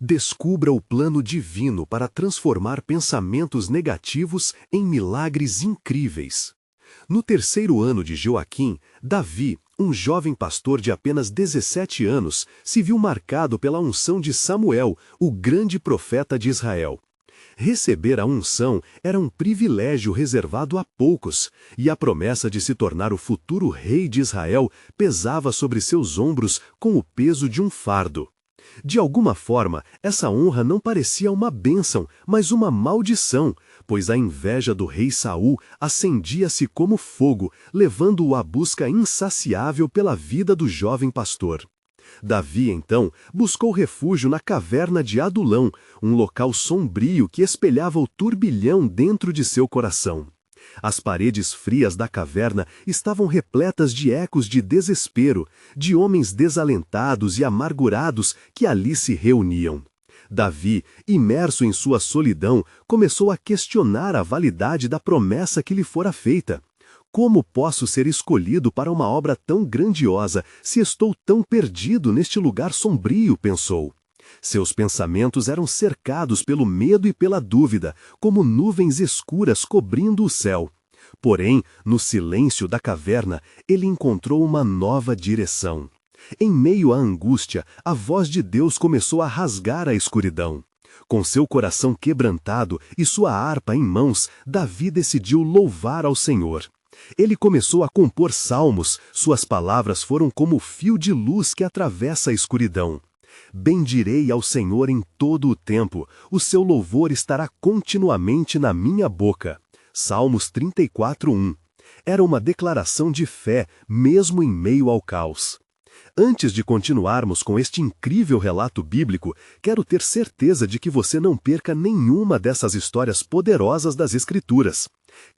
Descubra o plano divino para transformar pensamentos negativos em milagres incríveis. No terceiro ano de Joaquim, Davi, um jovem pastor de apenas 17 anos, se viu marcado pela unção de Samuel, o grande profeta de Israel. Receber a unção era um privilégio reservado a poucos, e a promessa de se tornar o futuro rei de Israel pesava sobre seus ombros com o peso de um fardo. De alguma forma, essa honra não parecia uma bênção, mas uma maldição, pois a inveja do rei Saul acendia-se como fogo, levando-o à busca insaciável pela vida do jovem pastor. Davi, então, buscou refúgio na caverna de Adulão, um local sombrio que espelhava o turbilhão dentro de seu coração. As paredes frias da caverna estavam repletas de ecos de desespero, de homens desalentados e amargurados que ali se reuniam. Davi, imerso em sua solidão, começou a questionar a validade da promessa que lhe fora feita. Como posso ser escolhido para uma obra tão grandiosa se estou tão perdido neste lugar sombrio? Pensou. Seus pensamentos eram cercados pelo medo e pela dúvida, como nuvens escuras cobrindo o céu. Porém, no silêncio da caverna, ele encontrou uma nova direção. Em meio à angústia, a voz de Deus começou a rasgar a escuridão. Com seu coração quebrantado e sua harpa em mãos, Davi decidiu louvar ao Senhor. Ele começou a compor salmos, suas palavras foram como o fio de luz que atravessa a escuridão. Bendirei ao Senhor em todo o tempo, o seu louvor estará continuamente na minha boca. Salmos 34:1. Era uma declaração de fé, mesmo em meio ao caos. Antes de continuarmos com este incrível relato bíblico, quero ter certeza de que você não perca nenhuma dessas histórias poderosas das Escrituras.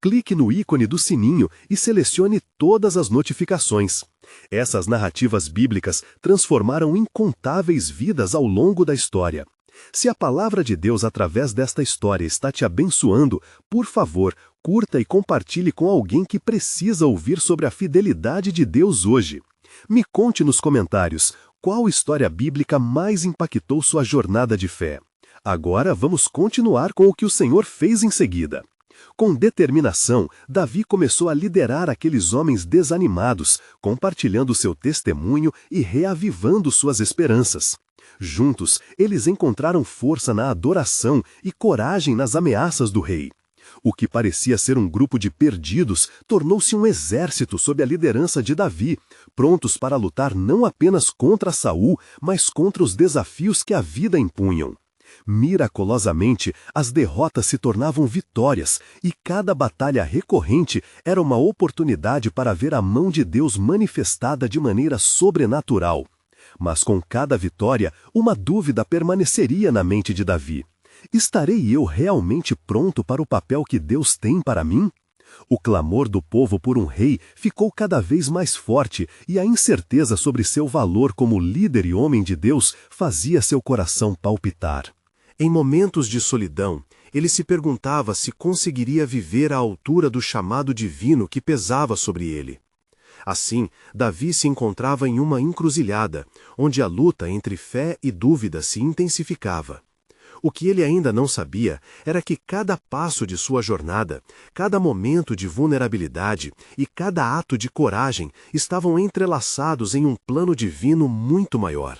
Clique no ícone do sininho e selecione todas as notificações. Essas narrativas bíblicas transformaram incontáveis vidas ao longo da história. Se a palavra de Deus através desta história está te abençoando, por favor, curta e compartilhe com alguém que precisa ouvir sobre a fidelidade de Deus hoje. Me conte nos comentários qual história bíblica mais impactou sua jornada de fé. Agora vamos continuar com o que o Senhor fez em seguida. Com determinação, Davi começou a liderar aqueles homens desanimados, compartilhando seu testemunho e reavivando suas esperanças. Juntos, eles encontraram força na adoração e coragem nas ameaças do rei. O que parecia ser um grupo de perdidos tornou-se um exército sob a liderança de Davi, prontos para lutar não apenas contra Saul, mas contra os desafios que a vida impunham. Miraculosamente, as derrotas se tornavam vitórias, e cada batalha recorrente era uma oportunidade para ver a mão de Deus manifestada de maneira sobrenatural. Mas com cada vitória, uma dúvida permaneceria na mente de Davi. Estarei eu realmente pronto para o papel que Deus tem para mim? O clamor do povo por um rei ficou cada vez mais forte e a incerteza sobre seu valor como líder e homem de Deus fazia seu coração palpitar. Em momentos de solidão, ele se perguntava se conseguiria viver à altura do chamado divino que pesava sobre ele. Assim, Davi se encontrava em uma encruzilhada, onde a luta entre fé e dúvida se intensificava. O que ele ainda não sabia era que cada passo de sua jornada, cada momento de vulnerabilidade e cada ato de coragem estavam entrelaçados em um plano divino muito maior.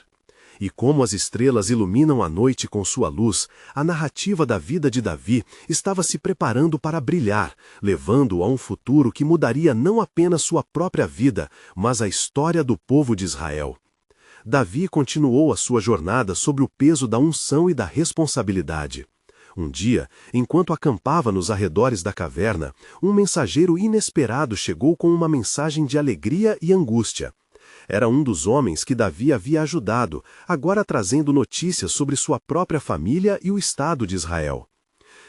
E como as estrelas iluminam a noite com sua luz, a narrativa da vida de Davi estava se preparando para brilhar, levando-o a um futuro que mudaria não apenas sua própria vida, mas a história do povo de Israel. Davi continuou a sua jornada sob o peso da unção e da responsabilidade. Um dia, enquanto acampava nos arredores da caverna, um mensageiro inesperado chegou com uma mensagem de alegria e angústia. Era um dos homens que Davi havia ajudado, agora trazendo notícias sobre sua própria família e o estado de Israel.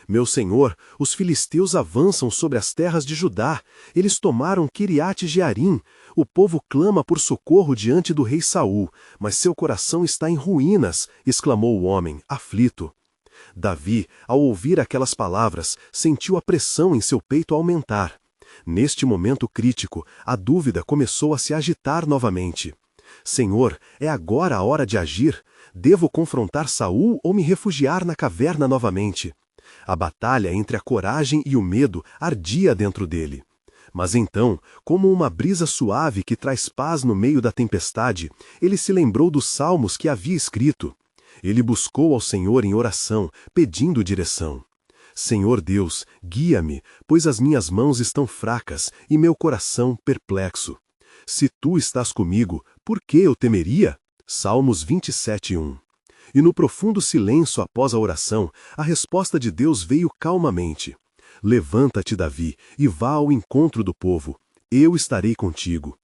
Meu senhor, os filisteus avançam sobre as terras de Judá. Eles tomaram Quiriate-Jearim. O povo clama por socorro diante do rei Saul, mas seu coração está em ruínas, exclamou o homem, aflito. Davi, ao ouvir aquelas palavras, sentiu a pressão em seu peito aumentar. Neste momento crítico, a dúvida começou a se agitar novamente. Senhor, é agora a hora de agir? Devo confrontar Saul ou me refugiar na caverna novamente? A batalha entre a coragem e o medo ardia dentro dele. Mas então, como uma brisa suave que traz paz no meio da tempestade, ele se lembrou dos salmos que havia escrito. Ele buscou ao Senhor em oração, pedindo direção. Senhor Deus, guia-me, pois as minhas mãos estão fracas e meu coração perplexo. Se tu estás comigo, por que eu temeria? Salmos 27:1. E no profundo silêncio após a oração, a resposta de Deus veio calmamente. Levanta-te, Davi, e vá ao encontro do povo. Eu estarei contigo.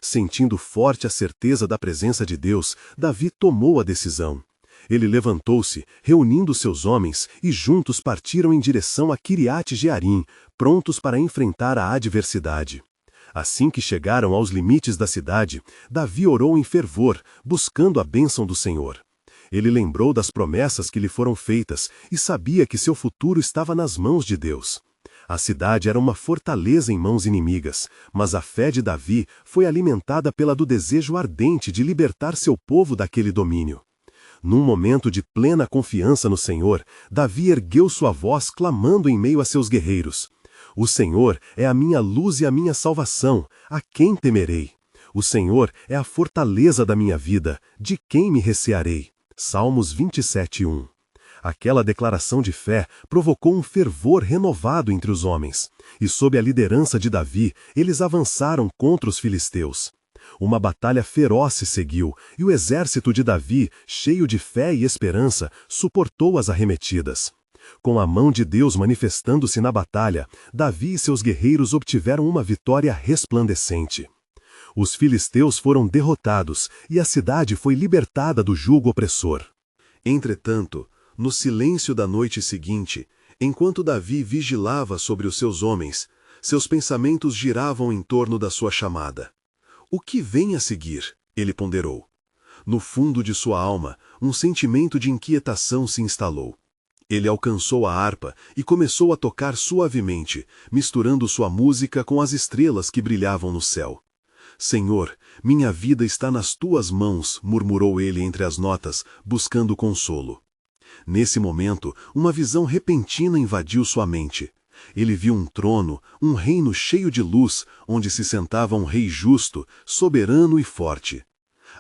Sentindo forte a certeza da presença de Deus, Davi tomou a decisão. Ele levantou-se, reunindo seus homens, e juntos partiram em direção a Quiriate-Jearim, prontos para enfrentar a adversidade. Assim que chegaram aos limites da cidade, Davi orou em fervor, buscando a bênção do Senhor. Ele lembrou das promessas que lhe foram feitas e sabia que seu futuro estava nas mãos de Deus. A cidade era uma fortaleza em mãos inimigas, mas a fé de Davi foi alimentada pela do desejo ardente de libertar seu povo daquele domínio. Num momento de plena confiança no Senhor, Davi ergueu sua voz clamando em meio a seus guerreiros. O Senhor é a minha luz e a minha salvação, a quem temerei? O Senhor é a fortaleza da minha vida, de quem me recearei? Salmos 27:1. Aquela declaração de fé provocou um fervor renovado entre os homens, e sob a liderança de Davi, eles avançaram contra os filisteus. Uma batalha feroz se seguiu, e o exército de Davi, cheio de fé e esperança, suportou as arremetidas. Com a mão de Deus manifestando-se na batalha, Davi e seus guerreiros obtiveram uma vitória resplandecente. Os filisteus foram derrotados, e a cidade foi libertada do jugo opressor. Entretanto, no silêncio da noite seguinte, enquanto Davi vigilava sobre os seus homens, seus pensamentos giravam em torno da sua chamada. O que vem a seguir? Ele ponderou. No fundo de sua alma, um sentimento de inquietação se instalou. Ele alcançou a harpa e começou a tocar suavemente, misturando sua música com as estrelas que brilhavam no céu. Senhor, minha vida está nas tuas mãos, murmurou ele entre as notas, buscando consolo. Nesse momento, uma visão repentina invadiu sua mente. Ele viu um trono, um reino cheio de luz, onde se sentava um rei justo, soberano e forte.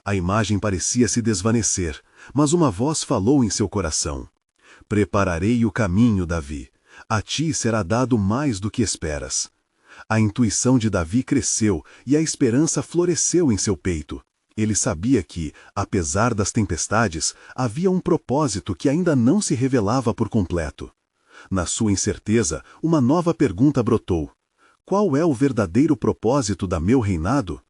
A imagem parecia se desvanecer, mas uma voz falou em seu coração. Prepararei o caminho, Davi. A ti será dado mais do que esperas. A intuição de Davi cresceu e a esperança floresceu em seu peito. Ele sabia que, apesar das tempestades, havia um propósito que ainda não se revelava por completo. Na sua incerteza, uma nova pergunta brotou. Qual é o verdadeiro propósito da meu reinado?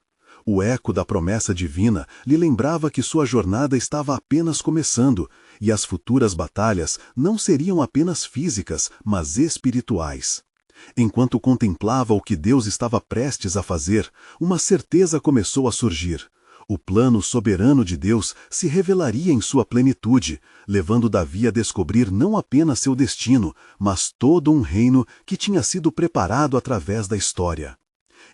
O eco da promessa divina lhe lembrava que sua jornada estava apenas começando, e as futuras batalhas não seriam apenas físicas, mas espirituais. Enquanto contemplava o que Deus estava prestes a fazer, uma certeza começou a surgir. O plano soberano de Deus se revelaria em sua plenitude, levando Davi a descobrir não apenas seu destino, mas todo um reino que tinha sido preparado através da história.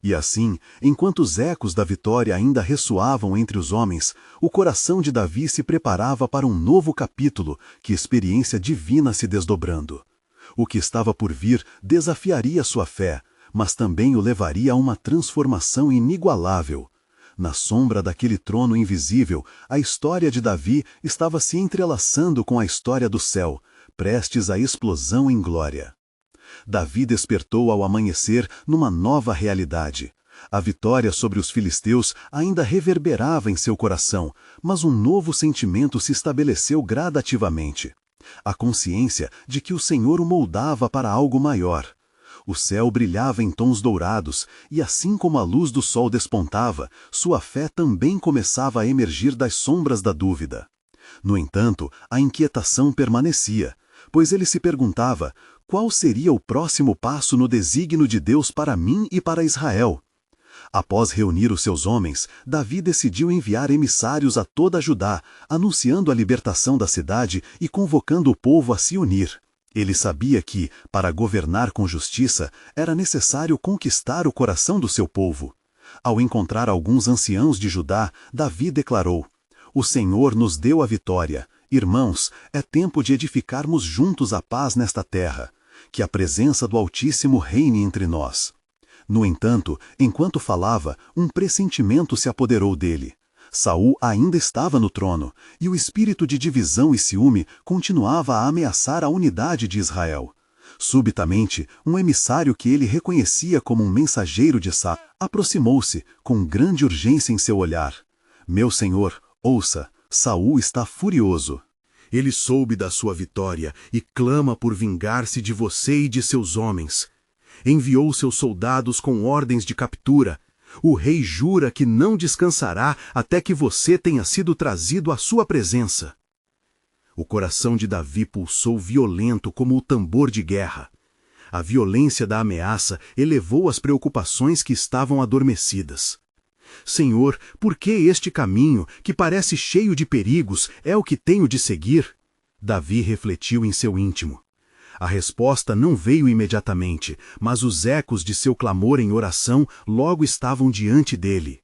E assim, enquanto os ecos da vitória ainda ressoavam entre os homens, o coração de Davi se preparava para um novo capítulo, que experiência divina se desdobrando. O que estava por vir desafiaria sua fé, mas também o levaria a uma transformação inigualável. Na sombra daquele trono invisível, a história de Davi estava se entrelaçando com a história do céu, prestes à explosão em glória. Davi despertou ao amanhecer numa nova realidade. A vitória sobre os filisteus ainda reverberava em seu coração, mas um novo sentimento se estabeleceu gradativamente. A consciência de que o Senhor o moldava para algo maior. O céu brilhava em tons dourados, e assim como a luz do sol despontava, sua fé também começava a emergir das sombras da dúvida. No entanto, a inquietação permanecia, pois ele se perguntava: qual seria o próximo passo no desígnio de Deus para mim e para Israel? Após reunir os seus homens, Davi decidiu enviar emissários a toda Judá, anunciando a libertação da cidade e convocando o povo a se unir. Ele sabia que, para governar com justiça, era necessário conquistar o coração do seu povo. Ao encontrar alguns anciãos de Judá, Davi declarou: O Senhor nos deu a vitória. Irmãos, é tempo de edificarmos juntos a paz nesta terra. Que a presença do Altíssimo reine entre nós. No entanto, enquanto falava, um pressentimento se apoderou dele. Saul ainda estava no trono, e o espírito de divisão e ciúme continuava a ameaçar a unidade de Israel. Subitamente, um emissário que ele reconhecia como um mensageiro de Saul aproximou-se, com grande urgência em seu olhar. Meu senhor, ouça, Saul está furioso. Ele soube da sua vitória e clama por vingar-se de você e de seus homens. Enviou seus soldados com ordens de captura. O rei jura que não descansará até que você tenha sido trazido à sua presença. O coração de Davi pulsou violento como o tambor de guerra. A violência da ameaça elevou as preocupações que estavam adormecidas. Senhor, por que este caminho, que parece cheio de perigos, é o que tenho de seguir? Davi refletiu em seu íntimo. A resposta não veio imediatamente, mas os ecos de seu clamor em oração logo estavam diante dele.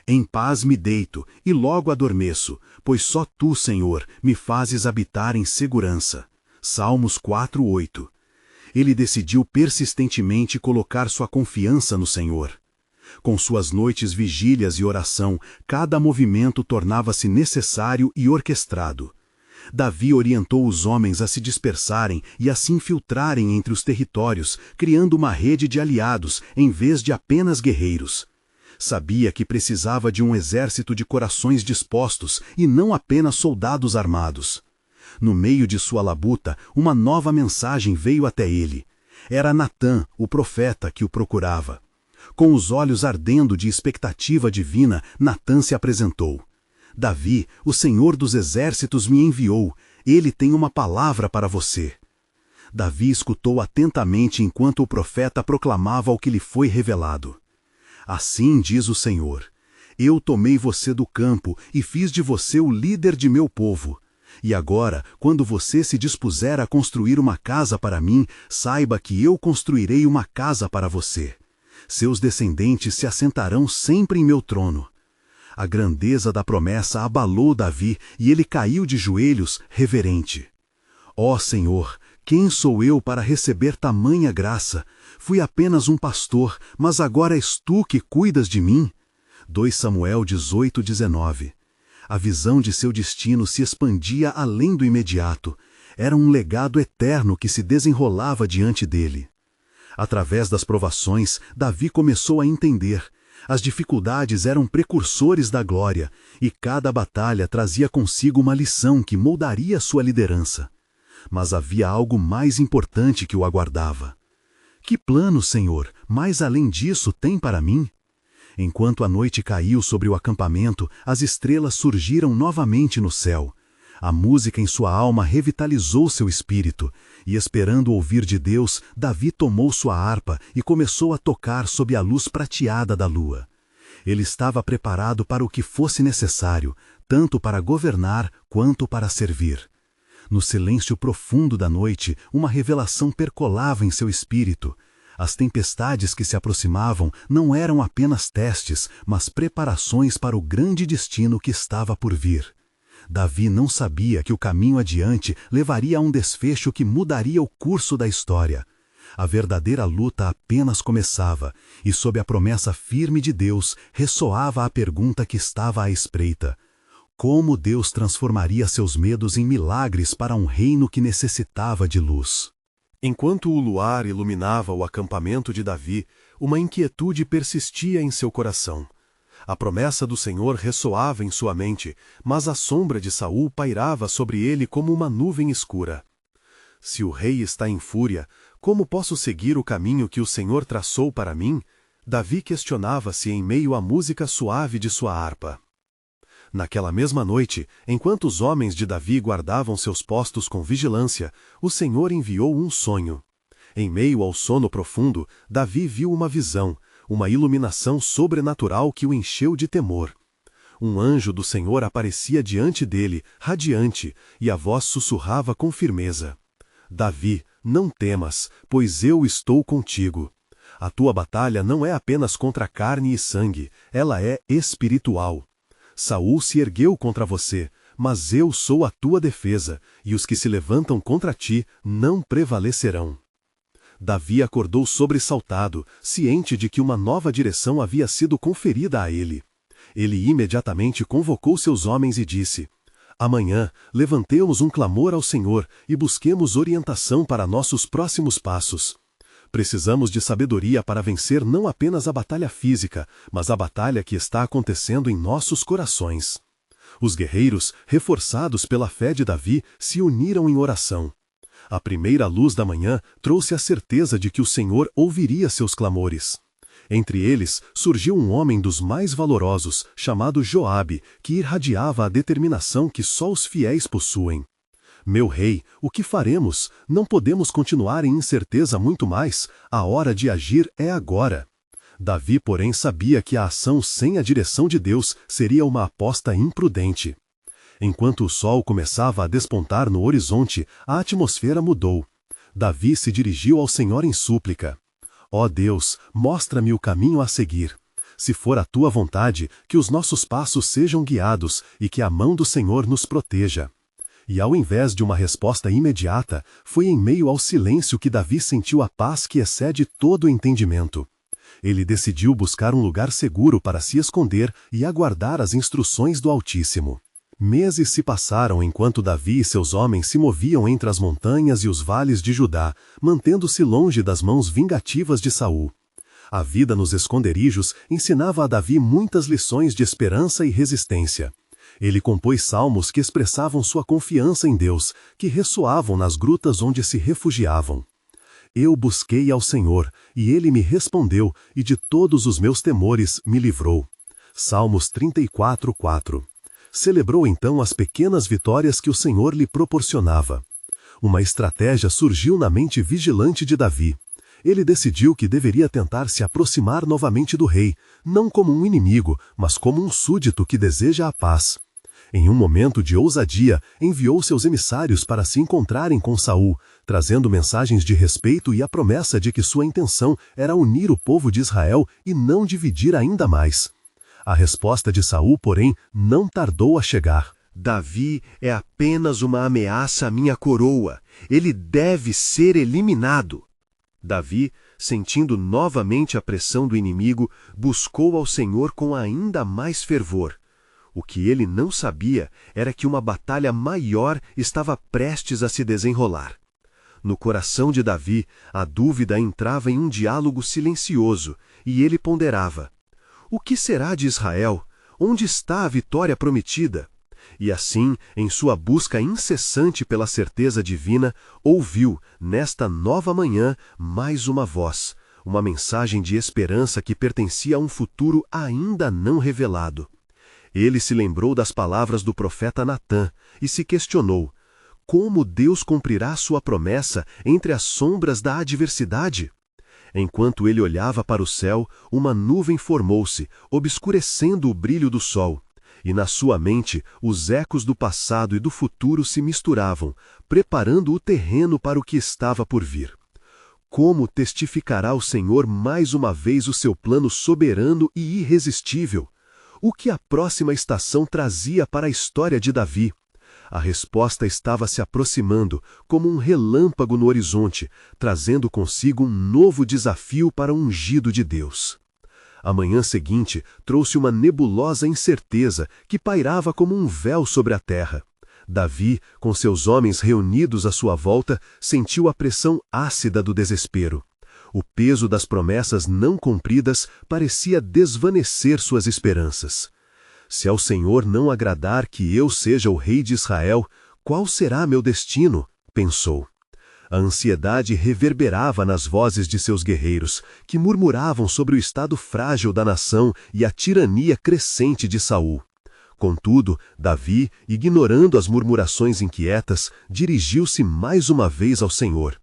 Em paz me deito e logo adormeço, pois só tu, Senhor, me fazes habitar em segurança. Salmos 4:8. Ele decidiu persistentemente colocar sua confiança no Senhor. Com suas noites vigílias e oração, cada movimento tornava-se necessário e orquestrado. Davi orientou os homens a se dispersarem e a se infiltrarem entre os territórios, criando uma rede de aliados, em vez de apenas guerreiros. Sabia que precisava de um exército de corações dispostos e não apenas soldados armados. No meio de sua labuta, uma nova mensagem veio até ele. Era Natã, o profeta, que o procurava. Com os olhos ardendo de expectativa divina, Natã se apresentou. Davi, o Senhor dos exércitos me enviou. Ele tem uma palavra para você. Davi escutou atentamente enquanto o profeta proclamava o que lhe foi revelado. Assim diz o Senhor: Eu tomei você do campo e fiz de você o líder de meu povo. E agora, quando você se dispuser a construir uma casa para mim, saiba que eu construirei uma casa para você. Seus descendentes se assentarão sempre em meu trono. A grandeza da promessa abalou Davi e ele caiu de joelhos, reverente. Ó Senhor, quem sou eu para receber tamanha graça? Fui apenas um pastor, mas agora és tu que cuidas de mim? 2 Samuel 18:19. A visão de seu destino se expandia além do imediato. Era um legado eterno que se desenrolava diante dele. Através das provações, Davi começou a entender. As dificuldades eram precursores da glória, e cada batalha trazia consigo uma lição que moldaria sua liderança. Mas havia algo mais importante que o aguardava. Que plano, Senhor, mais além disso tem para mim? Enquanto a noite caiu sobre o acampamento, as estrelas surgiram novamente no céu. A música em sua alma revitalizou seu espírito, e esperando ouvir de Deus, Davi tomou sua harpa e começou a tocar sob a luz prateada da lua. Ele estava preparado para o que fosse necessário, tanto para governar quanto para servir. No silêncio profundo da noite, uma revelação percolava em seu espírito. As tempestades que se aproximavam não eram apenas testes, mas preparações para o grande destino que estava por vir. Davi não sabia que o caminho adiante levaria a um desfecho que mudaria o curso da história. A verdadeira luta apenas começava, e sob a promessa firme de Deus, ressoava a pergunta que estava à espreita: como Deus transformaria seus medos em milagres para um reino que necessitava de luz? Enquanto o luar iluminava o acampamento de Davi, uma inquietude persistia em seu coração. A promessa do Senhor ressoava em sua mente, mas a sombra de Saul pairava sobre ele como uma nuvem escura. Se o rei está em fúria, como posso seguir o caminho que o Senhor traçou para mim? Davi questionava-se em meio à música suave de sua harpa. Naquela mesma noite, enquanto os homens de Davi guardavam seus postos com vigilância, o Senhor enviou um sonho. Em meio ao sono profundo, Davi viu uma visão, uma iluminação sobrenatural que o encheu de temor. Um anjo do Senhor aparecia diante dele, radiante, e a voz sussurrava com firmeza: Davi, não temas, pois eu estou contigo. A tua batalha não é apenas contra carne e sangue, ela é espiritual. Saul se ergueu contra você, mas eu sou a tua defesa, e os que se levantam contra ti não prevalecerão. Davi acordou sobressaltado, ciente de que uma nova direção havia sido conferida a ele. Ele imediatamente convocou seus homens e disse: Amanhã, levantemos um clamor ao Senhor e busquemos orientação para nossos próximos passos. Precisamos de sabedoria para vencer não apenas a batalha física, mas a batalha que está acontecendo em nossos corações. Os guerreiros, reforçados pela fé de Davi, se uniram em oração. A primeira luz da manhã trouxe a certeza de que o Senhor ouviria seus clamores. Entre eles, surgiu um homem dos mais valorosos, chamado Joabe, que irradiava a determinação que só os fiéis possuem. Meu rei, o que faremos? Não podemos continuar em incerteza muito mais. A hora de agir é agora. Davi, porém, sabia que a ação sem a direção de Deus seria uma aposta imprudente. Enquanto o sol começava a despontar no horizonte, a atmosfera mudou. Davi se dirigiu ao Senhor em súplica. Ó Deus, mostra-me o caminho a seguir. Se for a tua vontade, que os nossos passos sejam guiados e que a mão do Senhor nos proteja. E ao invés de uma resposta imediata, foi em meio ao silêncio que Davi sentiu a paz que excede todo o entendimento. Ele decidiu buscar um lugar seguro para se esconder e aguardar as instruções do Altíssimo. Meses se passaram enquanto Davi e seus homens se moviam entre as montanhas e os vales de Judá, mantendo-se longe das mãos vingativas de Saul. A vida nos esconderijos ensinava a Davi muitas lições de esperança e resistência. Ele compôs salmos que expressavam sua confiança em Deus, que ressoavam nas grutas onde se refugiavam. Eu busquei ao Senhor, e Ele me respondeu, e de todos os meus temores me livrou. Salmos 34:4. Celebrou então as pequenas vitórias que o Senhor lhe proporcionava. Uma estratégia surgiu na mente vigilante de Davi. Ele decidiu que deveria tentar se aproximar novamente do rei, não como um inimigo, mas como um súdito que deseja a paz. Em um momento de ousadia, enviou seus emissários para se encontrarem com Saul, trazendo mensagens de respeito e a promessa de que sua intenção era unir o povo de Israel e não dividir ainda mais. A resposta de Saul, porém, não tardou a chegar. Davi é apenas uma ameaça à minha coroa. Ele deve ser eliminado. Davi, sentindo novamente a pressão do inimigo, buscou ao Senhor com ainda mais fervor. O que ele não sabia era que uma batalha maior estava prestes a se desenrolar. No coração de Davi, a dúvida entrava em um diálogo silencioso, e ele ponderava: o que será de Israel? Onde está a vitória prometida? E assim, em sua busca incessante pela certeza divina, ouviu, nesta nova manhã, mais uma voz, uma mensagem de esperança que pertencia a um futuro ainda não revelado. Ele se lembrou das palavras do profeta Natã e se questionou: como Deus cumprirá sua promessa entre as sombras da adversidade? Enquanto ele olhava para o céu, uma nuvem formou-se, obscurecendo o brilho do sol. E na sua mente, os ecos do passado e do futuro se misturavam, preparando o terreno para o que estava por vir. Como testificará o Senhor mais uma vez o seu plano soberano e irresistível? O que a próxima estação trazia para a história de Davi? A resposta estava se aproximando, como um relâmpago no horizonte, trazendo consigo um novo desafio para o ungido de Deus. A manhã seguinte trouxe uma nebulosa incerteza que pairava como um véu sobre a terra. Davi, com seus homens reunidos à sua volta, sentiu a pressão ácida do desespero. O peso das promessas não cumpridas parecia desvanecer suas esperanças. Se ao Senhor não agradar que eu seja o rei de Israel, qual será meu destino? Pensou. A ansiedade reverberava nas vozes de seus guerreiros, que murmuravam sobre o estado frágil da nação e a tirania crescente de Saul. Contudo, Davi, ignorando as murmurações inquietas, dirigiu-se mais uma vez ao Senhor.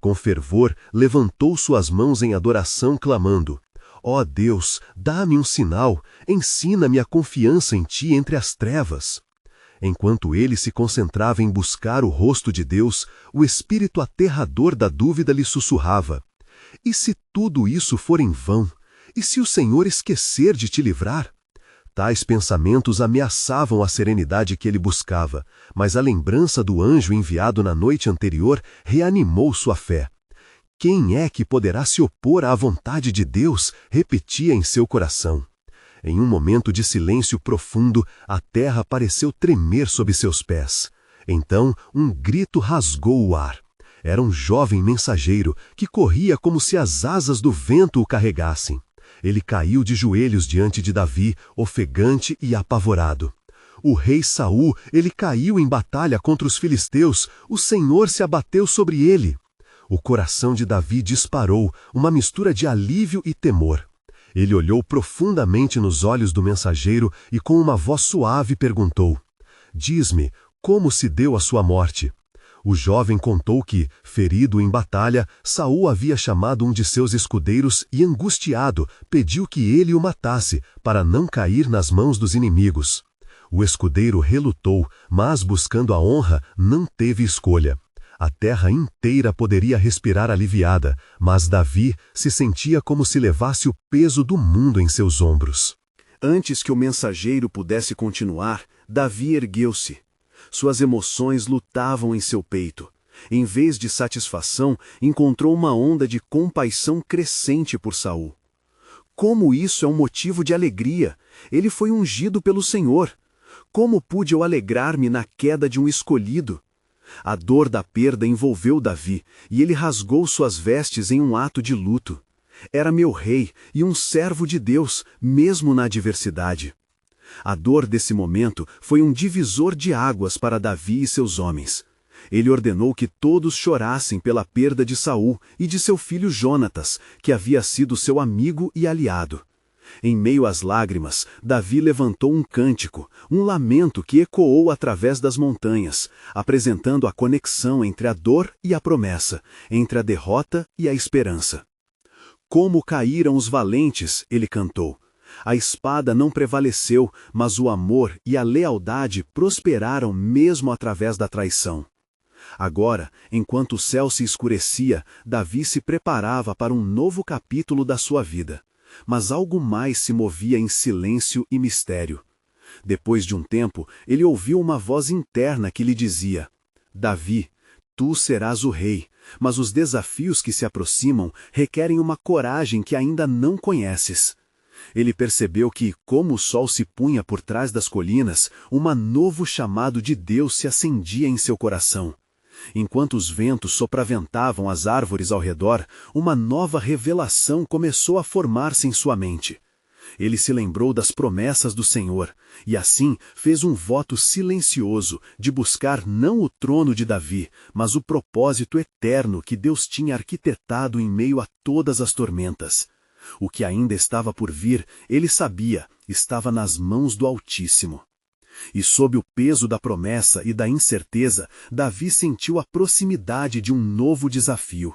Com fervor, levantou suas mãos em adoração, clamando: ó Deus, dá-me um sinal, ensina-me a confiança em Ti entre as trevas. Enquanto ele se concentrava em buscar o rosto de Deus, o espírito aterrador da dúvida lhe sussurrava: E se tudo isso for em vão? E se o Senhor esquecer de te livrar? Tais pensamentos ameaçavam a serenidade que ele buscava, mas a lembrança do anjo enviado na noite anterior reanimou sua fé. Quem é que poderá se opor à vontade de Deus? Repetia em seu coração. Em um momento de silêncio profundo, a terra pareceu tremer sob seus pés. Então, um grito rasgou o ar. Era um jovem mensageiro que corria como se as asas do vento o carregassem. Ele caiu de joelhos diante de Davi, ofegante e apavorado. O rei Saul, ele caiu em batalha contra os filisteus, o Senhor se abateu sobre ele. O coração de Davi disparou, uma mistura de alívio e temor. Ele olhou profundamente nos olhos do mensageiro e com uma voz suave perguntou: "Diz-me, como se deu a sua morte?" O jovem contou que, ferido em batalha, Saul havia chamado um de seus escudeiros e, angustiado, pediu que ele o matasse, para não cair nas mãos dos inimigos. O escudeiro relutou, mas, buscando a honra, não teve escolha. A terra inteira poderia respirar aliviada, mas Davi se sentia como se levasse o peso do mundo em seus ombros. Antes que o mensageiro pudesse continuar, Davi ergueu-se. Suas emoções lutavam em seu peito. Em vez de satisfação, encontrou uma onda de compaixão crescente por Saul. Como isso é um motivo de alegria? Ele foi ungido pelo Senhor. Como pude eu alegrar-me na queda de um escolhido? A dor da perda envolveu Davi, e ele rasgou suas vestes em um ato de luto. Era meu rei e um servo de Deus, mesmo na adversidade. A dor desse momento foi um divisor de águas para Davi e seus homens. Ele ordenou que todos chorassem pela perda de Saul e de seu filho Jonatas, que havia sido seu amigo e aliado. Em meio às lágrimas, Davi levantou um cântico, um lamento que ecoou através das montanhas, apresentando a conexão entre a dor e a promessa, entre a derrota e a esperança. Como caíram os valentes, ele cantou. A espada não prevaleceu, mas o amor e a lealdade prosperaram mesmo através da traição. Agora, enquanto o céu se escurecia, Davi se preparava para um novo capítulo da sua vida. Mas algo mais se movia em silêncio e mistério. Depois de um tempo, ele ouviu uma voz interna que lhe dizia: "Davi, tu serás o rei, mas os desafios que se aproximam requerem uma coragem que ainda não conheces." Ele percebeu que, como o sol se punha por trás das colinas, um novo chamado de Deus se acendia em seu coração. Enquanto os ventos sopraventavam as árvores ao redor, uma nova revelação começou a formar-se em sua mente. Ele se lembrou das promessas do Senhor, e assim fez um voto silencioso de buscar não o trono de Davi, mas o propósito eterno que Deus tinha arquitetado em meio a todas as tormentas. O que ainda estava por vir, ele sabia, estava nas mãos do Altíssimo. E sob o peso da promessa e da incerteza, Davi sentiu a proximidade de um novo desafio.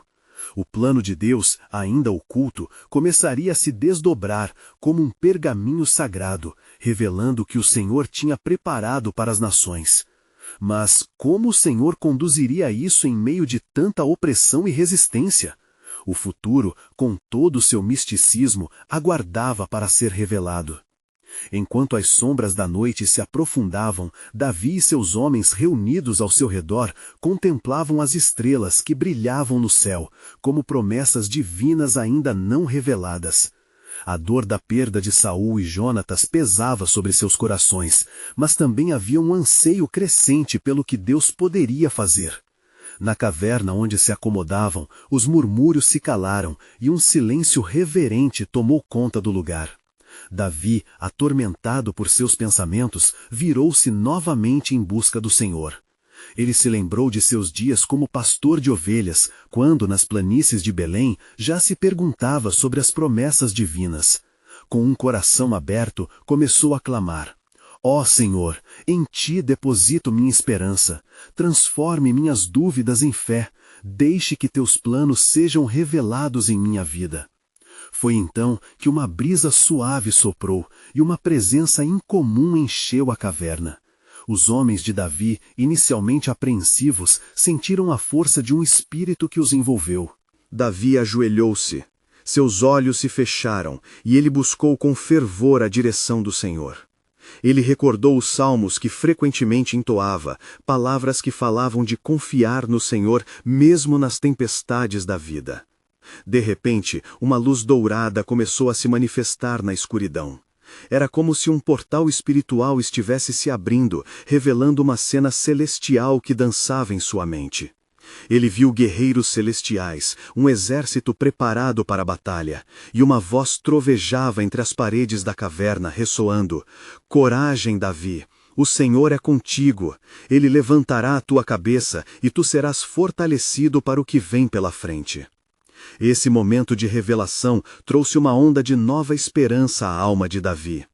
O plano de Deus, ainda oculto, começaria a se desdobrar como um pergaminho sagrado, revelando o que o Senhor tinha preparado para as nações. Mas como o Senhor conduziria isso em meio de tanta opressão e resistência? O futuro, com todo o seu misticismo, aguardava para ser revelado. Enquanto as sombras da noite se aprofundavam, Davi e seus homens reunidos ao seu redor contemplavam as estrelas que brilhavam no céu, como promessas divinas ainda não reveladas. A dor da perda de Saul e Jonatas pesava sobre seus corações, mas também havia um anseio crescente pelo que Deus poderia fazer. Na caverna onde se acomodavam, os murmúrios se calaram e um silêncio reverente tomou conta do lugar. Davi, atormentado por seus pensamentos, virou-se novamente em busca do Senhor. Ele se lembrou de seus dias como pastor de ovelhas, quando, nas planícies de Belém, já se perguntava sobre as promessas divinas. Com um coração aberto, começou a clamar: "Ó Senhor, em Ti deposito minha esperança. Transforme minhas dúvidas em fé. Deixe que Teus planos sejam revelados em minha vida." Foi então que uma brisa suave soprou e uma presença incomum encheu a caverna. Os homens de Davi, inicialmente apreensivos, sentiram a força de um espírito que os envolveu. Davi ajoelhou-se. Seus olhos se fecharam, e ele buscou com fervor a direção do Senhor. Ele recordou os salmos que frequentemente entoava, palavras que falavam de confiar no Senhor mesmo nas tempestades da vida. De repente, uma luz dourada começou a se manifestar na escuridão. Era como se um portal espiritual estivesse se abrindo, revelando uma cena celestial que dançava em sua mente. Ele viu guerreiros celestiais, um exército preparado para a batalha, e uma voz trovejava entre as paredes da caverna, ressoando: "Coragem, Davi! O Senhor é contigo. Ele levantará a tua cabeça e tu serás fortalecido para o que vem pela frente." Esse momento de revelação trouxe uma onda de nova esperança à alma de Davi.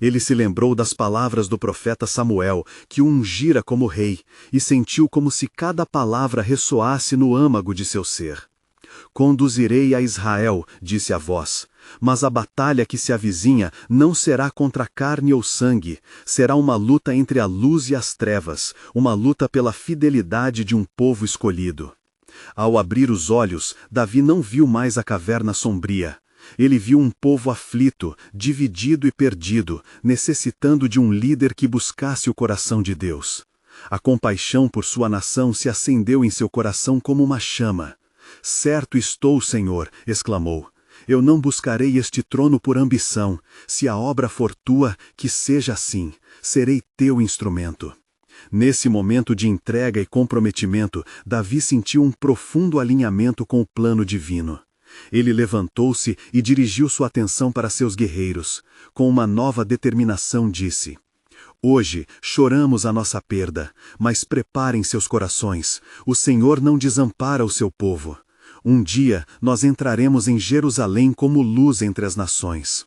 Ele se lembrou das palavras do profeta Samuel, que o ungira como rei, e sentiu como se cada palavra ressoasse no âmago de seu ser. "Conduzirei a Israel", disse a voz, "mas a batalha que se avizinha não será contra carne ou sangue, será uma luta entre a luz e as trevas, uma luta pela fidelidade de um povo escolhido." Ao abrir os olhos, Davi não viu mais a caverna sombria. Ele viu um povo aflito, dividido e perdido, necessitando de um líder que buscasse o coração de Deus. A compaixão por sua nação se acendeu em seu coração como uma chama. "Certo estou, Senhor", exclamou. "Eu não buscarei este trono por ambição. Se a obra for tua, que seja assim. Serei teu instrumento." Nesse momento de entrega e comprometimento, Davi sentiu um profundo alinhamento com o plano divino. Ele levantou-se e dirigiu sua atenção para seus guerreiros. Com uma nova determinação disse: "Hoje choramos a nossa perda, mas preparem seus corações. O Senhor não desampara o seu povo. Um dia nós entraremos em Jerusalém como luz entre as nações."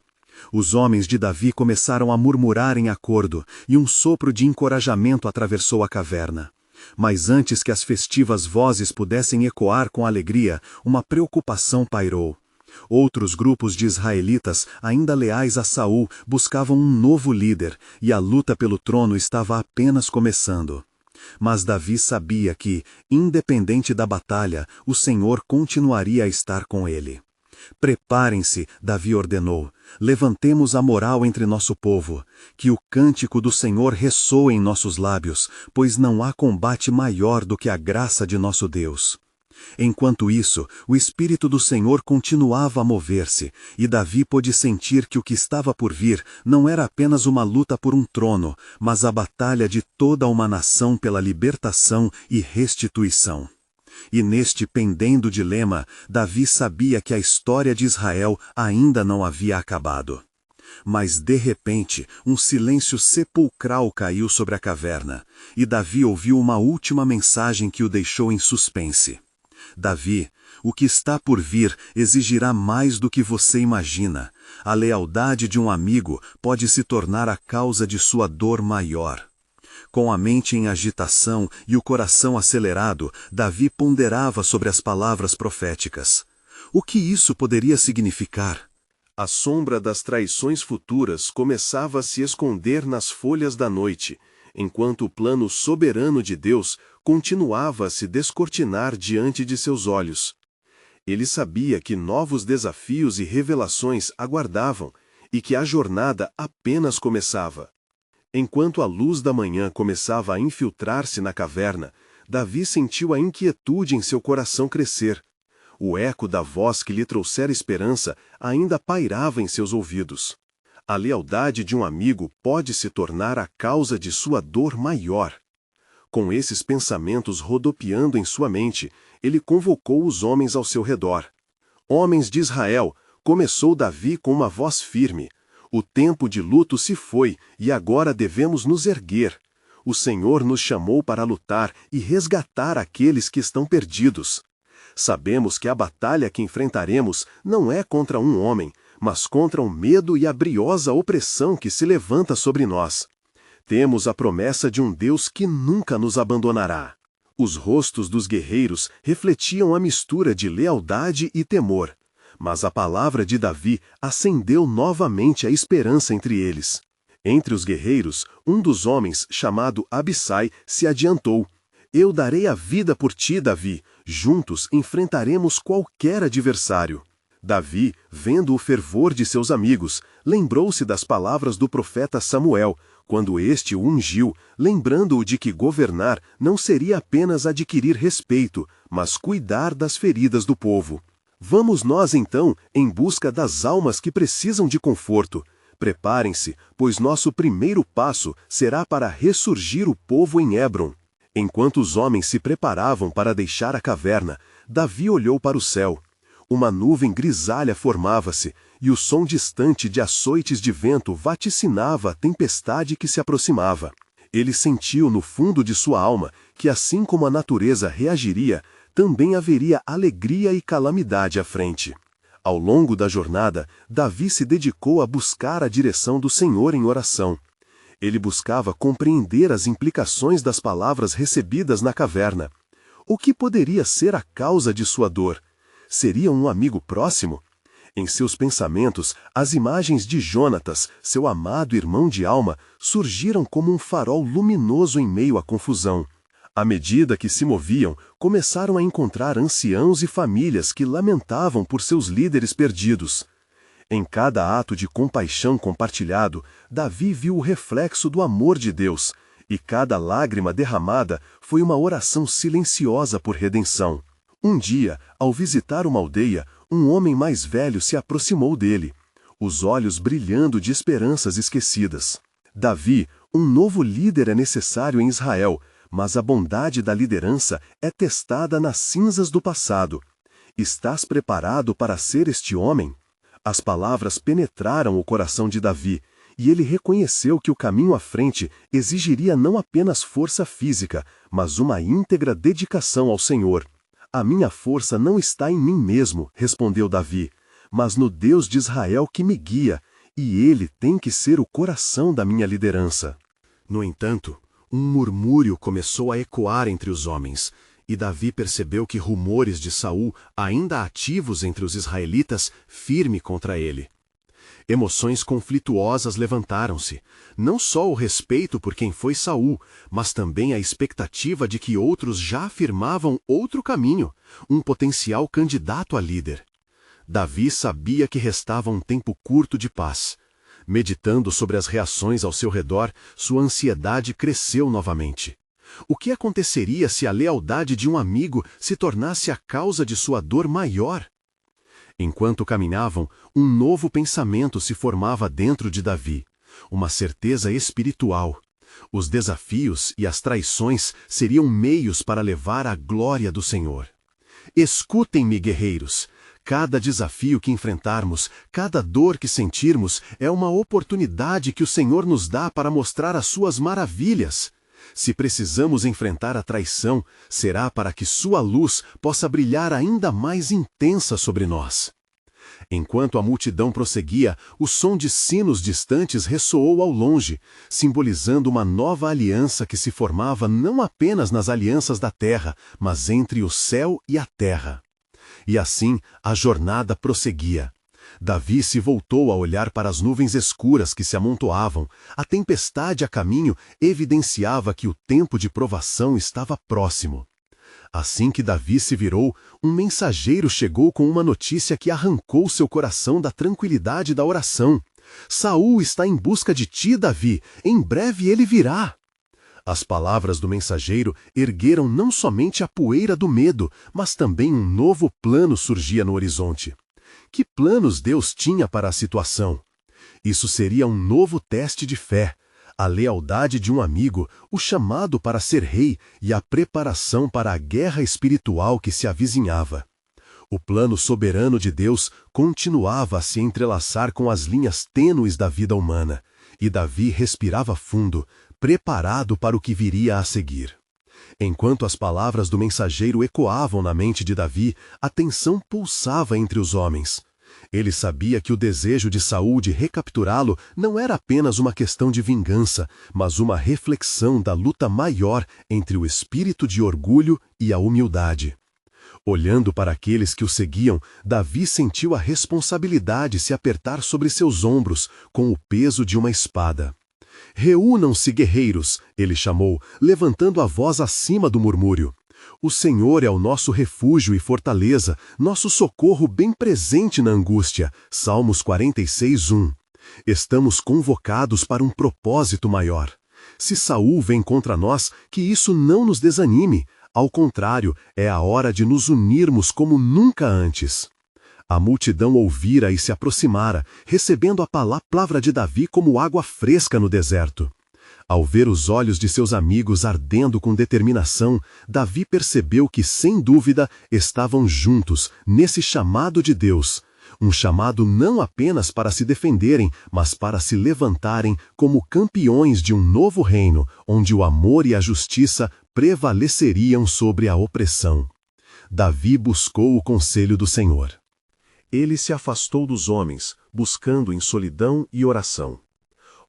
Os homens de Davi começaram a murmurar em acordo, e um sopro de encorajamento atravessou a caverna. Mas antes que as festivas vozes pudessem ecoar com alegria, uma preocupação pairou. Outros grupos de israelitas, ainda leais a Saul, buscavam um novo líder, e a luta pelo trono estava apenas começando. Mas Davi sabia que, independente da batalha, o Senhor continuaria a estar com ele. "Preparem-se", Davi ordenou. "Levantemos a moral entre nosso povo. Que o cântico do Senhor ressoe em nossos lábios, pois não há combate maior do que a graça de nosso Deus." Enquanto isso, o Espírito do Senhor continuava a mover-se, e Davi pôde sentir que o que estava por vir não era apenas uma luta por um trono, mas a batalha de toda uma nação pela libertação e restituição. E neste pendendo dilema, Davi sabia que a história de Israel ainda não havia acabado. Mas de repente, um silêncio sepulcral caiu sobre a caverna, e Davi ouviu uma última mensagem que o deixou em suspense. "Davi, o que está por vir exigirá mais do que você imagina. A lealdade de um amigo pode se tornar a causa de sua dor maior." Com a mente em agitação e o coração acelerado, Davi ponderava sobre as palavras proféticas. O que isso poderia significar? A sombra das traições futuras começava a se esconder nas folhas da noite, enquanto o plano soberano de Deus continuava a se descortinar diante de seus olhos. Ele sabia que novos desafios e revelações aguardavam, e que a jornada apenas começava. Enquanto a luz da manhã começava a infiltrar-se na caverna, Davi sentiu a inquietude em seu coração crescer. O eco da voz que lhe trouxera esperança ainda pairava em seus ouvidos. A lealdade de um amigo pode se tornar a causa de sua dor maior. Com esses pensamentos rodopiando em sua mente, ele convocou os homens ao seu redor. "Homens de Israel", começou Davi com uma voz firme, "o tempo de luto se foi e agora devemos nos erguer. O Senhor nos chamou para lutar e resgatar aqueles que estão perdidos. Sabemos que a batalha que enfrentaremos não é contra um homem, mas contra o medo e a briosa opressão que se levanta sobre nós. Temos a promessa de um Deus que nunca nos abandonará." Os rostos dos guerreiros refletiam a mistura de lealdade e temor. Mas a palavra de Davi acendeu novamente a esperança entre eles. Entre os guerreiros, um dos homens, chamado Abissai, se adiantou. Eu darei a vida por ti, Davi. Juntos enfrentaremos qualquer adversário. Davi, vendo o fervor de seus amigos, lembrou-se das palavras do profeta Samuel, quando este o ungiu, lembrando-o de que governar não seria apenas adquirir respeito, mas cuidar das feridas do povo. Vamos nós, então, em busca das almas que precisam de conforto. Preparem-se, pois nosso primeiro passo será para ressurgir o povo em Hebron. Enquanto os homens se preparavam para deixar a caverna, Davi olhou para o céu. Uma nuvem grisalha formava-se, e o som distante de açoites de vento vaticinava a tempestade que se aproximava. Ele sentiu no fundo de sua alma que, assim como a natureza reagiria, também haveria alegria e calamidade à frente. Ao longo da jornada, Davi se dedicou a buscar a direção do Senhor em oração. Ele buscava compreender as implicações das palavras recebidas na caverna. O que poderia ser a causa de sua dor? Seria um amigo próximo? Em seus pensamentos, as imagens de Jonatas, seu amado irmão de alma, surgiram como um farol luminoso em meio à confusão. À medida que se moviam, começaram a encontrar anciãos e famílias que lamentavam por seus líderes perdidos. Em cada ato de compaixão compartilhado, Davi viu o reflexo do amor de Deus, e cada lágrima derramada foi uma oração silenciosa por redenção. Um dia, ao visitar uma aldeia, um homem mais velho se aproximou dele, os olhos brilhando de esperanças esquecidas. Davi, um novo líder é necessário em Israel, mas a bondade da liderança é testada nas cinzas do passado. Estás preparado para ser este homem? As palavras penetraram o coração de Davi, e ele reconheceu que o caminho à frente exigiria não apenas força física, mas uma íntegra dedicação ao Senhor. A minha força não está em mim mesmo, respondeu Davi, mas no Deus de Israel que me guia, e ele tem que ser o coração da minha liderança. No entanto, um murmúrio começou a ecoar entre os homens, e Davi percebeu que rumores de Saul, ainda ativos entre os israelitas, firme contra ele. Emoções conflituosas levantaram-se, não só o respeito por quem foi Saul, mas também a expectativa de que outros já afirmavam outro caminho, um potencial candidato a líder. Davi sabia que restava um tempo curto de paz. Meditando sobre as reações ao seu redor, sua ansiedade cresceu novamente. O que aconteceria se a lealdade de um amigo se tornasse a causa de sua dor maior? Enquanto caminhavam, um novo pensamento se formava dentro de Davi, uma certeza espiritual. Os desafios e as traições seriam meios para levar a glória do Senhor. Escutem-me, guerreiros. Cada desafio que enfrentarmos, cada dor que sentirmos, é uma oportunidade que o Senhor nos dá para mostrar as suas maravilhas. Se precisamos enfrentar a traição, será para que sua luz possa brilhar ainda mais intensa sobre nós. Enquanto a multidão prosseguia, o som de sinos distantes ressoou ao longe, simbolizando uma nova aliança que se formava não apenas nas alianças da terra, mas entre o céu e a terra. E assim, a jornada prosseguia. Davi se voltou a olhar para as nuvens escuras que se amontoavam. A tempestade a caminho evidenciava que o tempo de provação estava próximo. Assim que Davi se virou, um mensageiro chegou com uma notícia que arrancou seu coração da tranquilidade da oração. Saul está em busca de ti, Davi. Em breve ele virá. As palavras do mensageiro ergueram não somente a poeira do medo, mas também um novo plano surgia no horizonte. Que planos Deus tinha para a situação? Isso seria um novo teste de fé, a lealdade de um amigo, o chamado para ser rei e a preparação para a guerra espiritual que se avizinhava. O plano soberano de Deus continuava a se entrelaçar com as linhas tênues da vida humana, e Davi respirava fundo, preparado para o que viria a seguir. Enquanto as palavras do mensageiro ecoavam na mente de Davi, a tensão pulsava entre os homens. Ele sabia que o desejo de Saul de recapturá-lo não era apenas uma questão de vingança, mas uma reflexão da luta maior entre o espírito de orgulho e a humildade. Olhando para aqueles que o seguiam, Davi sentiu a responsabilidade se apertar sobre seus ombros com o peso de uma espada. Reúnam-se, guerreiros, ele chamou, levantando a voz acima do murmúrio. O Senhor é o nosso refúgio e fortaleza, nosso socorro bem presente na angústia. Salmos 46:1. Estamos convocados para um propósito maior. Se Saul vem contra nós, que isso não nos desanime. Ao contrário, é a hora de nos unirmos como nunca antes. A multidão ouvira e se aproximara, recebendo a palavra de Davi como água fresca no deserto. Ao ver os olhos de seus amigos ardendo com determinação, Davi percebeu que, sem dúvida, estavam juntos nesse chamado de Deus. Um chamado não apenas para se defenderem, mas para se levantarem como campeões de um novo reino, onde o amor e a justiça prevaleceriam sobre a opressão. Davi buscou o conselho do Senhor. Ele se afastou dos homens, buscando em solidão e oração.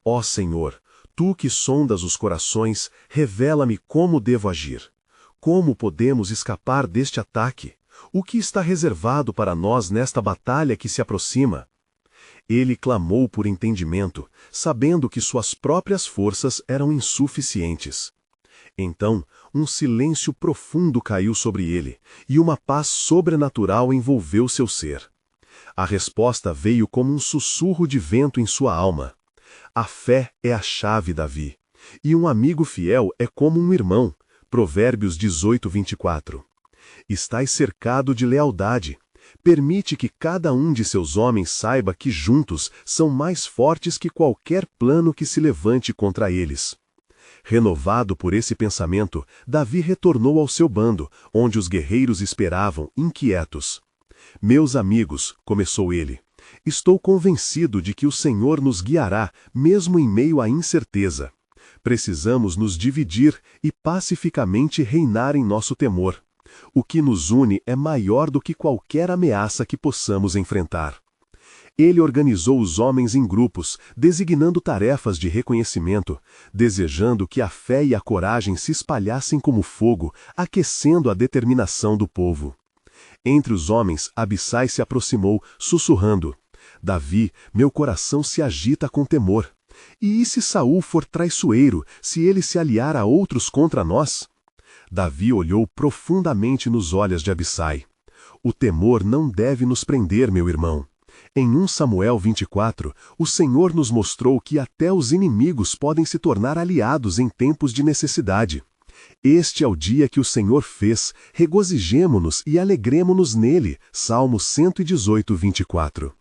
Ó Senhor, Tu que sondas os corações, revela-me como devo agir. Como podemos escapar deste ataque? O que está reservado para nós nesta batalha que se aproxima? Ele clamou por entendimento, sabendo que suas próprias forças eram insuficientes. Então, um silêncio profundo caiu sobre ele, e uma paz sobrenatural envolveu seu ser. A resposta veio como um sussurro de vento em sua alma. A fé é a chave, Davi, e um amigo fiel é como um irmão. Provérbios 18:24. Estás cercado de lealdade. Permite que cada um de seus homens saiba que juntos são mais fortes que qualquer plano que se levante contra eles. Renovado por esse pensamento, Davi retornou ao seu bando, onde os guerreiros esperavam, inquietos. Meus amigos, começou ele, estou convencido de que o Senhor nos guiará, mesmo em meio à incerteza. Precisamos nos dividir e pacificamente reinar em nosso temor. O que nos une é maior do que qualquer ameaça que possamos enfrentar. Ele organizou os homens em grupos, designando tarefas de reconhecimento, desejando que a fé e a coragem se espalhassem como fogo, aquecendo a determinação do povo. Entre os homens, Abissai se aproximou, sussurrando: Davi, meu coração se agita com temor. E se Saul for traiçoeiro, se ele se aliar a outros contra nós? Davi olhou profundamente nos olhos de Abissai. O temor não deve nos prender, meu irmão. Em 1 Samuel 24, o Senhor nos mostrou que até os inimigos podem se tornar aliados em tempos de necessidade. Este é o dia que o Senhor fez, regozijemo-nos e alegremo-nos nele. Salmo 118:24.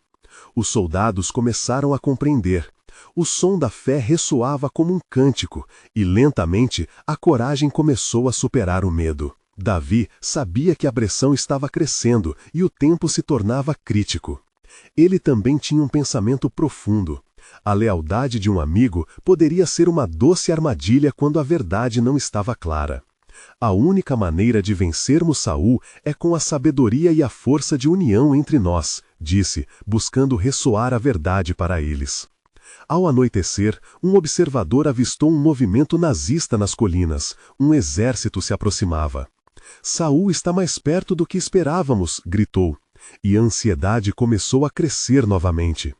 Os soldados começaram a compreender. O som da fé ressoava como um cântico, e lentamente a coragem começou a superar o medo. Davi sabia que a pressão estava crescendo e o tempo se tornava crítico. Ele também tinha um pensamento profundo. A lealdade de um amigo poderia ser uma doce armadilha quando a verdade não estava clara. A única maneira de vencermos Saul é com a sabedoria e a força de união entre nós, disse, buscando ressoar a verdade para eles. Ao anoitecer, um observador avistou um movimento nazista nas colinas. Um exército se aproximava. Saul está mais perto do que esperávamos, gritou. E a ansiedade começou a crescer novamente.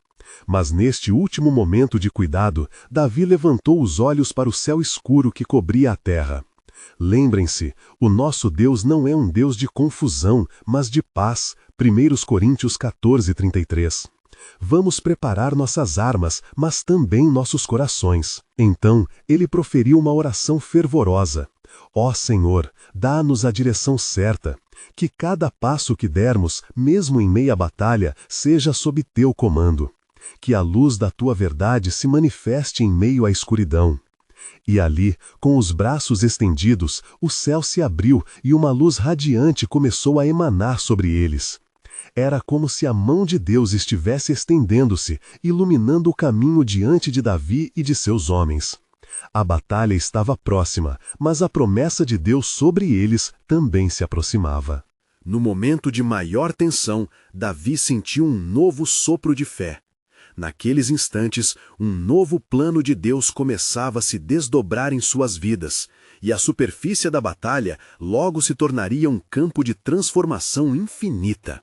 Mas neste último momento de cuidado, Davi levantou os olhos para o céu escuro que cobria a terra. Lembrem-se, o nosso Deus não é um Deus de confusão, mas de paz. 1 Coríntios 14:33. Vamos preparar nossas armas, mas também nossos corações. Então, ele proferiu uma oração fervorosa. Ó Senhor, dá-nos a direção certa. Que cada passo que dermos, mesmo em meia batalha, seja sob teu comando. Que a luz da tua verdade se manifeste em meio à escuridão. E ali, com os braços estendidos, o céu se abriu e uma luz radiante começou a emanar sobre eles. Era como se a mão de Deus estivesse estendendo-se, iluminando o caminho diante de Davi e de seus homens. A batalha estava próxima, mas a promessa de Deus sobre eles também se aproximava. No momento de maior tensão, Davi sentiu um novo sopro de fé. Naqueles instantes, um novo plano de Deus começava a se desdobrar em suas vidas, e a superfície da batalha logo se tornaria um campo de transformação infinita.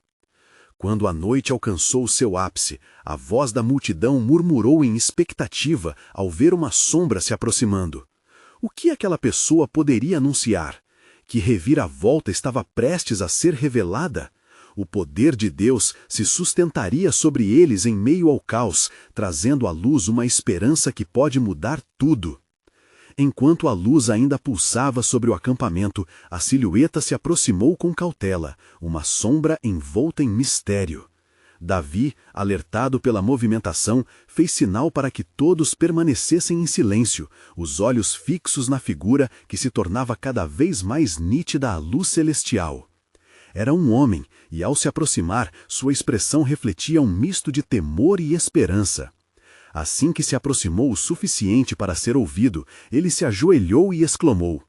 Quando a noite alcançou o seu ápice, a voz da multidão murmurou em expectativa ao ver uma sombra se aproximando. O que aquela pessoa poderia anunciar? Que reviravolta estava prestes a ser revelada? O poder de Deus se sustentaria sobre eles em meio ao caos, trazendo à luz uma esperança que pode mudar tudo. Enquanto a luz ainda pulsava sobre o acampamento, a silhueta se aproximou com cautela, uma sombra envolta em mistério. Davi, alertado pela movimentação, fez sinal para que todos permanecessem em silêncio, os olhos fixos na figura que se tornava cada vez mais nítida à luz celestial. Era um homem, e ao se aproximar, sua expressão refletia um misto de temor e esperança. Assim que se aproximou o suficiente para ser ouvido, ele se ajoelhou e exclamou: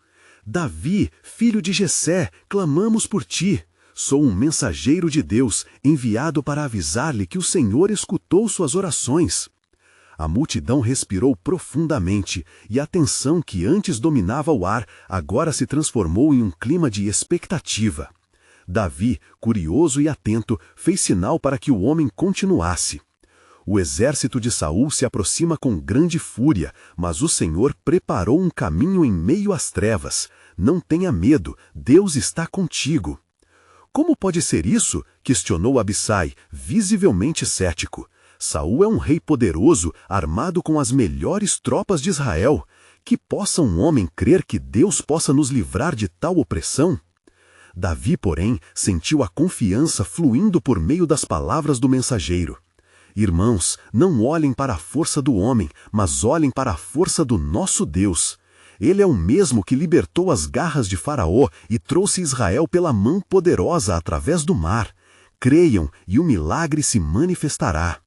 Davi, filho de Jessé, clamamos por ti. Sou um mensageiro de Deus, enviado para avisar-lhe que o Senhor escutou suas orações. A multidão respirou profundamente, e a tensão que antes dominava o ar agora se transformou em um clima de expectativa. Davi, curioso e atento, fez sinal para que o homem continuasse. O exército de Saul se aproxima com grande fúria, mas o Senhor preparou um caminho em meio às trevas. Não tenha medo, Deus está contigo. Como pode ser isso? Questionou Abissai, visivelmente cético. Saul é um rei poderoso, armado com as melhores tropas de Israel. Que possa um homem crer que Deus possa nos livrar de tal opressão? Davi, porém, sentiu a confiança fluindo por meio das palavras do mensageiro. Irmãos, não olhem para a força do homem, mas olhem para a força do nosso Deus. Ele é o mesmo que libertou as garras de Faraó e trouxe Israel pela mão poderosa através do mar. Creiam, e o milagre se manifestará.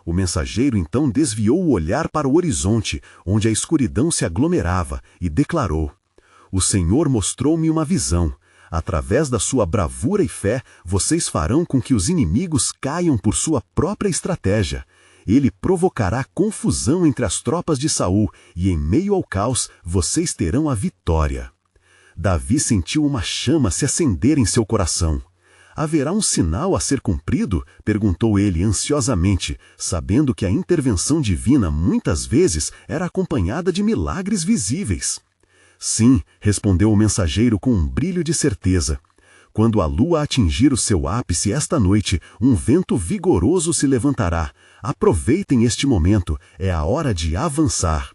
O mensageiro então desviou o olhar para o horizonte, onde a escuridão se aglomerava, e declarou: O Senhor mostrou-me uma visão. Através da sua bravura e fé, vocês farão com que os inimigos caiam por sua própria estratégia. Ele provocará confusão entre as tropas de Saul, e em meio ao caos, vocês terão a vitória. Davi sentiu uma chama se acender em seu coração. Haverá um sinal a ser cumprido? Perguntou ele ansiosamente, sabendo que a intervenção divina muitas vezes era acompanhada de milagres visíveis. Sim, respondeu o mensageiro com um brilho de certeza. Quando a lua atingir o seu ápice esta noite, um vento vigoroso se levantará. Aproveitem este momento, é a hora de avançar.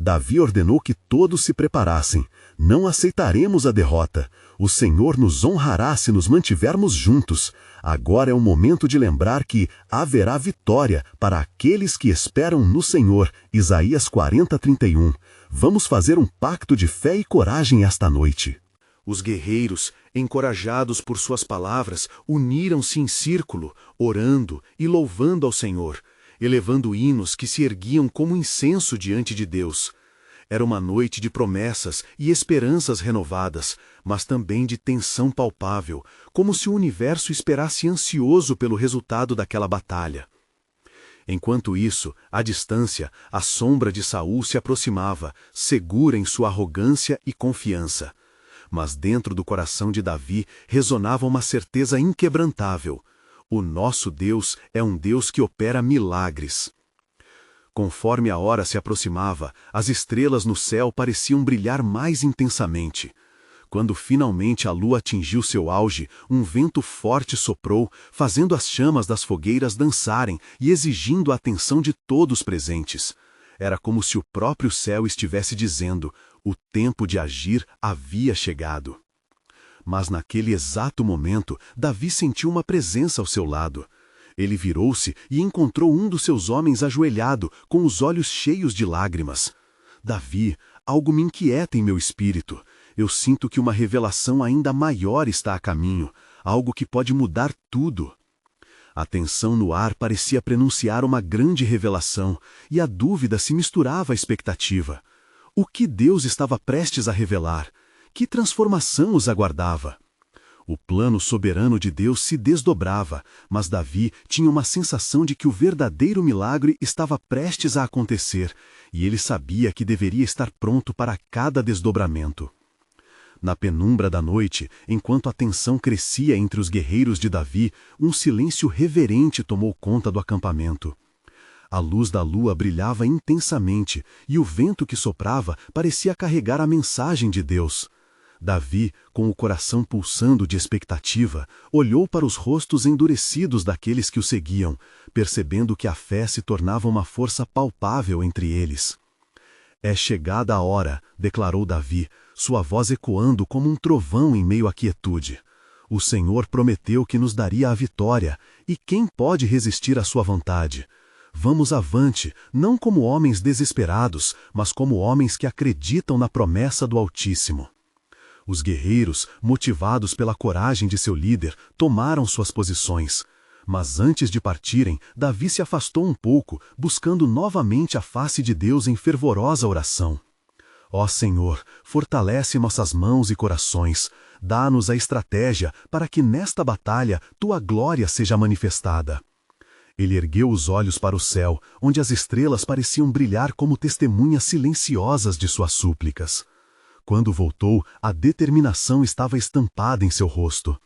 Davi ordenou que todos se preparassem. Não aceitaremos a derrota. O Senhor nos honrará se nos mantivermos juntos. Agora é o momento de lembrar que haverá vitória para aqueles que esperam no Senhor. Isaías 40:31. Vamos fazer um pacto de fé e coragem esta noite. Os guerreiros, encorajados por suas palavras, uniram-se em círculo, orando e louvando ao Senhor, elevando hinos que se erguiam como incenso diante de Deus. Era uma noite de promessas e esperanças renovadas, mas também de tensão palpável, como se o universo esperasse ansioso pelo resultado daquela batalha. Enquanto isso, à distância, a sombra de Saul se aproximava, segura em sua arrogância e confiança. Mas dentro do coração de Davi ressonava uma certeza inquebrantável. O nosso Deus é um Deus que opera milagres. Conforme a hora se aproximava, as estrelas no céu pareciam brilhar mais intensamente. Quando finalmente a lua atingiu seu auge, um vento forte soprou, fazendo as chamas das fogueiras dançarem e exigindo a atenção de todos presentes. Era como se o próprio céu estivesse dizendo: o tempo de agir havia chegado. Mas naquele exato momento, Davi sentiu uma presença ao seu lado. Ele virou-se e encontrou um dos seus homens ajoelhado, com os olhos cheios de lágrimas. Davi, algo me inquieta em meu espírito. Eu sinto que uma revelação ainda maior está a caminho, algo que pode mudar tudo. A tensão no ar parecia prenunciar uma grande revelação, e a dúvida se misturava à expectativa. O que Deus estava prestes a revelar? Que transformação os aguardava? O plano soberano de Deus se desdobrava, mas Davi tinha uma sensação de que o verdadeiro milagre estava prestes a acontecer, e ele sabia que deveria estar pronto para cada desdobramento. Na penumbra da noite, enquanto a tensão crescia entre os guerreiros de Davi, um silêncio reverente tomou conta do acampamento. A luz da lua brilhava intensamente e o vento que soprava parecia carregar a mensagem de Deus. Davi, com o coração pulsando de expectativa, olhou para os rostos endurecidos daqueles que o seguiam, percebendo que a fé se tornava uma força palpável entre eles. É chegada a hora, declarou Davi, sua voz ecoando como um trovão em meio à quietude. O Senhor prometeu que nos daria a vitória, e quem pode resistir à sua vontade? Vamos avante, não como homens desesperados, mas como homens que acreditam na promessa do Altíssimo. Os guerreiros, motivados pela coragem de seu líder, tomaram suas posições. Mas antes de partirem, Davi se afastou um pouco, buscando novamente a face de Deus em fervorosa oração. Ó Senhor, fortalece nossas mãos e corações, dá-nos a estratégia para que nesta batalha tua glória seja manifestada. Ele ergueu os olhos para o céu, onde as estrelas pareciam brilhar como testemunhas silenciosas de suas súplicas. Quando voltou, a determinação estava estampada em seu rosto.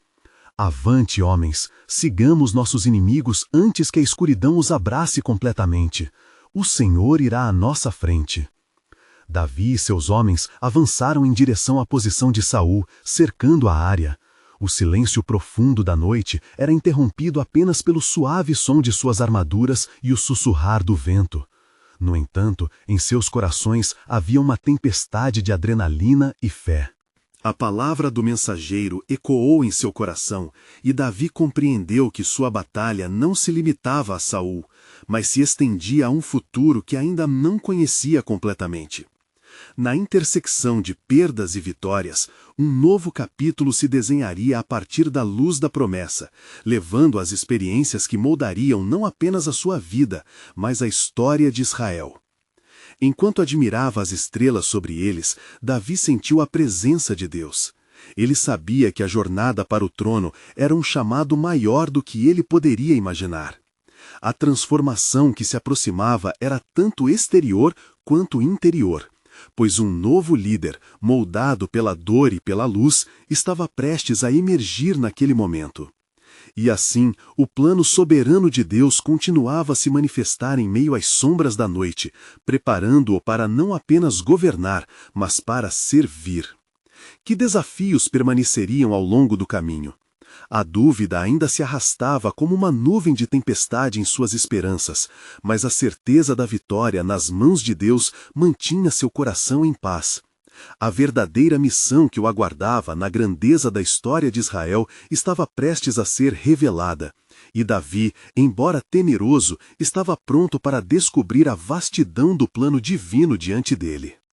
Avante, homens, sigamos nossos inimigos antes que a escuridão os abrace completamente. O Senhor irá à nossa frente. Davi e seus homens avançaram em direção à posição de Saul, cercando a área. O silêncio profundo da noite era interrompido apenas pelo suave som de suas armaduras e o sussurrar do vento. No entanto, em seus corações havia uma tempestade de adrenalina e fé. A palavra do mensageiro ecoou em seu coração, e Davi compreendeu que sua batalha não se limitava a Saul, mas se estendia a um futuro que ainda não conhecia completamente. Na intersecção de perdas e vitórias, um novo capítulo se desenharia a partir da luz da promessa, levando às experiências que moldariam não apenas a sua vida, mas a história de Israel. Enquanto admirava as estrelas sobre eles, Davi sentiu a presença de Deus. Ele sabia que a jornada para o trono era um chamado maior do que ele poderia imaginar. A transformação que se aproximava era tanto exterior quanto interior, pois um novo líder, moldado pela dor e pela luz, estava prestes a emergir naquele momento. E assim, o plano soberano de Deus continuava a se manifestar em meio às sombras da noite, preparando-o para não apenas governar, mas para servir. Que desafios permaneceriam ao longo do caminho? A dúvida ainda se arrastava como uma nuvem de tempestade em suas esperanças, mas a certeza da vitória nas mãos de Deus mantinha seu coração em paz. A verdadeira missão que o aguardava na grandeza da história de Israel estava prestes a ser revelada, e Davi, embora temeroso, estava pronto para descobrir a vastidão do plano divino diante dele.